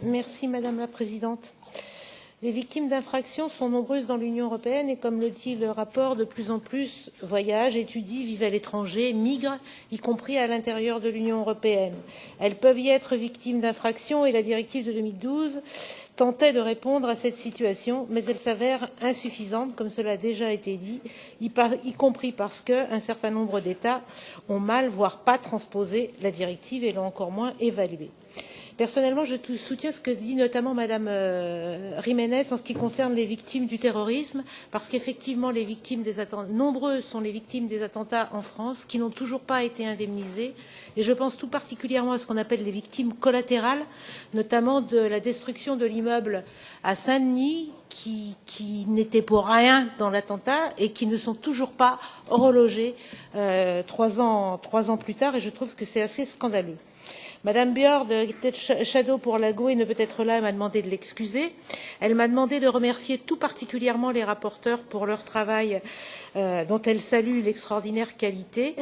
Merci Madame la Présidente. Les victimes d'infractions sont nombreuses dans l'Union européenne et, comme le dit le rapport, de plus en plus voyagent, étudient, vivent à l'étranger, migrent, y compris à l'intérieur de l'Union européenne. Elles peuvent y être victimes d'infractions et la directive de 2012 tentait de répondre à cette situation, mais elle s'avère insuffisante, comme cela a déjà été dit, y compris parce qu'un certain nombre d'États ont mal, voire pas transposé la directive et l'ont encore moins évaluée. Personnellement, je soutiens ce que dit notamment Madame Jiménez en ce qui concerne les victimes du terrorisme, parce qu'effectivement, les victimes des attentats, nombreuses sont les victimes des attentats en France qui n'ont toujours pas été indemnisées. Et je pense tout particulièrement à ce qu'on appelle les victimes collatérales, notamment de la destruction de l'immeuble à Saint-Denis, qui n'était pour rien dans l'attentat et qui ne sont toujours pas relogées 3 ans plus tard. Et je trouve que c'est assez scandaleux. Madame Björk, shadow pour la GUE, ne peut être là, elle m'a demandé de l'excuser. Elle m'a demandé de remercier tout particulièrement les rapporteurs pour leur travail dont elle salue l'extraordinaire qualité.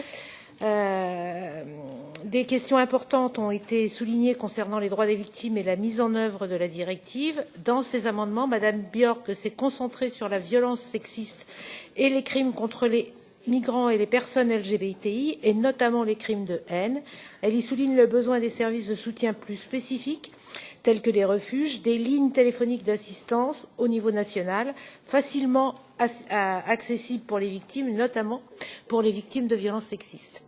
Des questions importantes ont été soulignées concernant les droits des victimes et la mise en œuvre de la directive. Dans ces amendements, Madame Björk s'est concentrée sur la violence sexiste et les crimes contre les migrants et les personnes LGBTI, et notamment les crimes de haine. Elle y souligne le besoin des services de soutien plus spécifiques, tels que des refuges, des lignes téléphoniques d'assistance au niveau national, facilement accessibles pour les victimes, notamment pour les victimes de violences sexistes.